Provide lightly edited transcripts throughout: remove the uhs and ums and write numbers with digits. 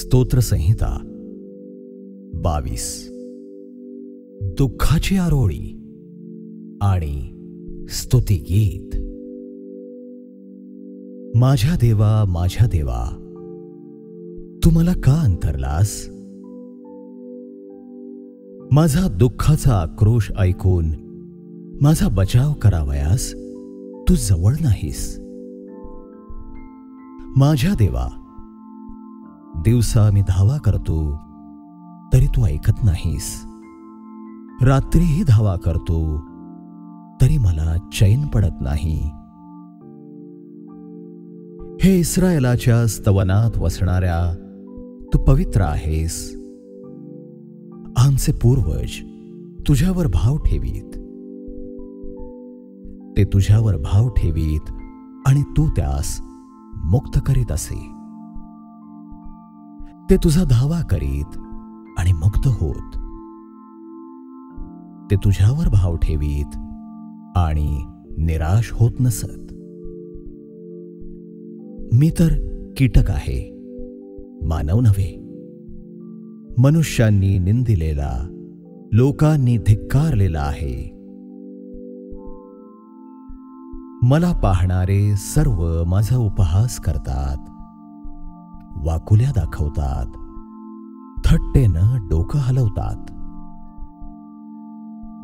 स्तोत्रसंहिता 22. दुःखाची आरोळी आणि स्तुतिगीत. माझ्या देवा, तू मला का अंतरलास? माझा दुःखाचा आक्रोश ऐकून माझा बचाव करावयास तू जवळ नाहीस. माझ्या देवा, दिवसा मी धावा करतो तरी तू ऐकत नाहीस. रात्रीही धावा करतो तरी मला चैन पडत नाही. हे इस्रायलाच्या स्तवनात वसणाऱ्या तू पवित्र आहेस. आमचे पूर्वज तुझ्यावर भाव ठेवीत. ते तुझ्यावर भाव ठेवीत आणि तू त्यास मुक्त करीत असे. ते तुझा धावा करीत आणि मुक्त होत. ते तुझ्यावर भाव ठेवीत आणि निराश होत नसत. मी तर कीटक आहे, मानव नव्हे. मनुष्यांनी निंदिलेला, लोकांनी धिक्कारलेला आहे. मला पाहणारे सर्व माझा उपहास करतात, वाकुल्या दाखवतात, थट्टेनं डोकं हलवतात.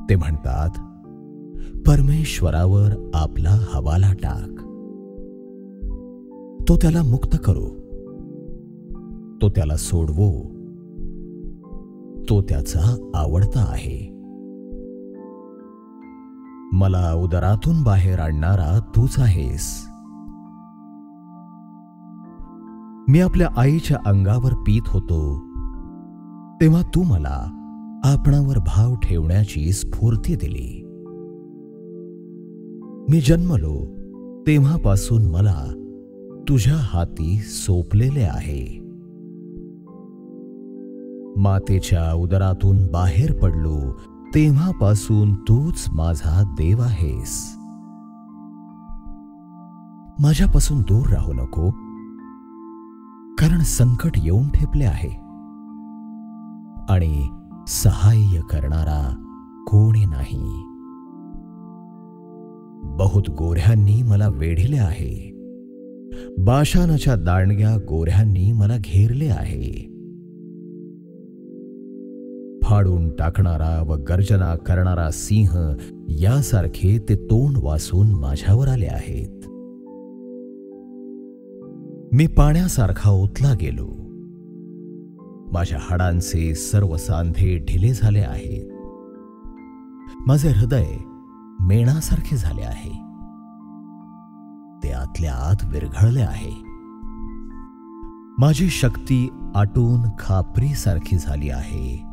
ते म्हणतात, परमेश्वरावर आपला हवाला टाक. तो त्याला मुक्त करो, तो त्याला सोडवो. तो त्याचा आवडता आहे. मला उदरातून बाहेर आणणारा तूच आहेस. मी आपल्या आईच्या अंगावर पीत होतो तेव्हा तू मला आपणावर भाव ठेवण्याची स्फूर्ती दिली. मी जन्मलो तेव्हापासून मला तुझ्या हाती सोपलेले आहे. मातेच्या उदरातून बाहेर पडलो तेव्हापासून तूच माझा देव आहेस. माझ्यापासून दूर राहू नको, कारण संकट येऊन ठेपले आहे आणि सहाय्य करणारा कोणी नाही. बहुत गोऱ्यांनी मला वेढिले आहे. बाशानाच्या दांडग्या गोऱ्यांनी मला घेरले आहे. फाडून टाकणारा व गर्जना करणारा सिंह यासारखे ते तोंड वासून माझ्यावर आले आहेत. मी पाण्यासारखा ओतला गेलो. माझ्या हाडांचे सर्व सांधे ढिले झाले आहेत. माझे हृदय मेणासारखे झाले आहे. ते आतल्या आत विरघळले आहे. माझी शक्ती आटून खापरीसारखी झाली आहे.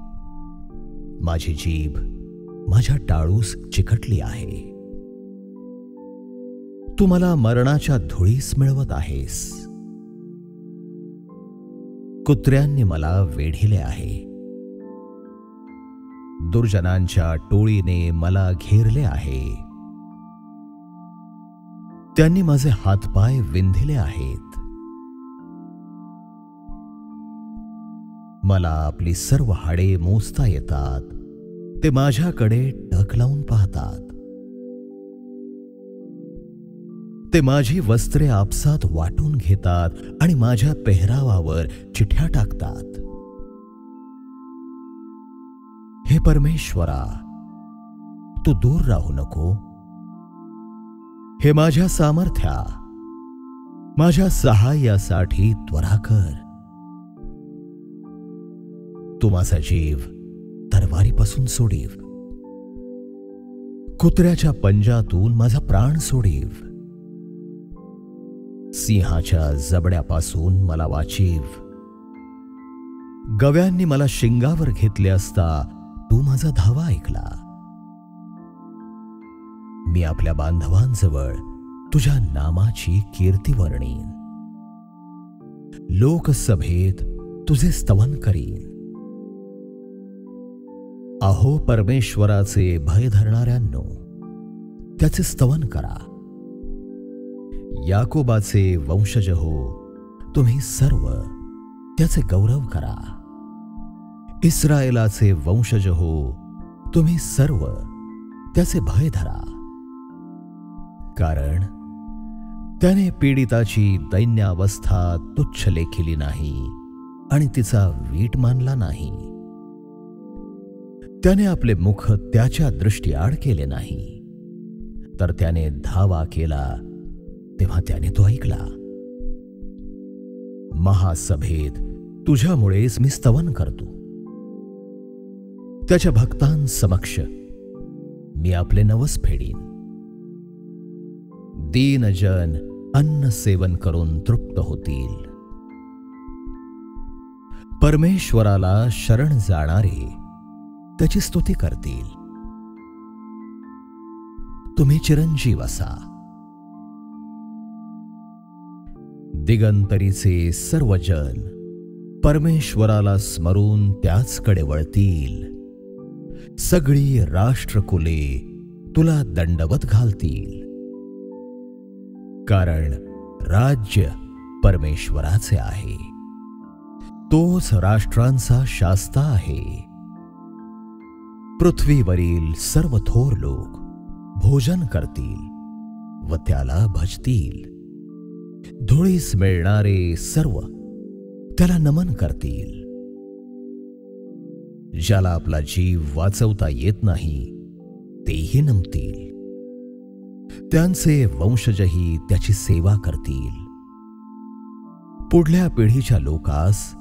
माझी जीभ माझ्या टाळूस चिकटली आहे. तू मला मरणाच्या धुळीस मिळवत आहेस. कुत्र्यांनी मला वेढिले आहे. दुर्जनांच्या टोळीने मला घेरले आहे. त्यांनी माझे हातपाय विंधिले आहेत. मला आपली सर्व हाडे मोजता येतात. ते माझ्याकडे टक लावून पाहतात. ते माझी वस्त्रे आपसात वाटून घेतात आणि माझ्या पेहरावावर चिठ्या टाकतात. हे परमेश्वरा, तू दूर राहू नको. हे माझ्या सामर्थ्या, माझ्या सहाय्यासाठी त्वरा कर. तू माझा जीव तरवारीपासून सोडीव. कुत्र्याच्या पंजातून माझा प्राण सोडीव. सिंहाच्या जबड्यापासून मला वाचीव. गव्यांनी मला शिंगावर घेतले असता तू माझा धावा ऐकला. मी आपल्या बांधवांजवळ तुझ्या नामाची कीर्ती वर्णीन. लोकसभेत तुझे स्तवन करीन. अहो परमेश्वराचे भय धरणाऱ्यांनो, त्याचे स्तवन करा. याकोबाचे वंशज हो, तुम्ही सर्व त्याचे गौरव करा. इस्रायेलाचे वंशज हो, तुम्ही सर्व त्याचे भय धरा. कारण त्याने पीडिताची दैन्यावस्था तुच्छ लेखिली नाही आणि तिचा वीट मानला नाही. त्याने आपले मुख त्याच्या दृष्टीआड केले नाही, तर त्याने धावा केला तेव्हा त्याने तो ऐकला. महासभेत तुझ्यामुळेच मी स्तवन करतो. त्याच्या भक्तांसमक्ष मी आपले नवस फेडीन. दीनजन अन्न सेवन करून तृप्त होतील. परमेश्वराला शरण जाणारे त्याची स्तुती करतील. तुम्ही चिरंजीव असा. दिगंतरीचे सर्व जन परमेश्वराला स्मरून त्याचकडे वळतील. सगळी राष्ट्रकुले तुला दंडवत घालतील. कारण राज्य परमेश्वराचे आहे. तोच राष्ट्रांचा शास्ता आहे. पृथ्वीवरील सर्व थोर लोक भोजन करतील व त्याला भजतील. धुळीस मिळणारे सर्व त्याला नमन करतील. ज्याला आपला जीव वाचवता येत नाही तेही नमतील. त्यांचे वंशजही त्याची सेवा करतील. पुढल्या पिढीच्या लोकास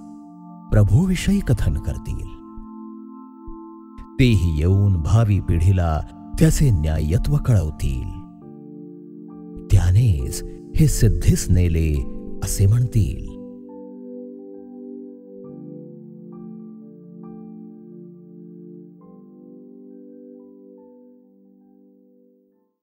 प्रभूविषयी कथन करतील. तेही येऊन भावी पिढीला त्याचे न्यायत्व कळवतील. त्यानेच हे सिद्धीस नेले असे म्हणतील.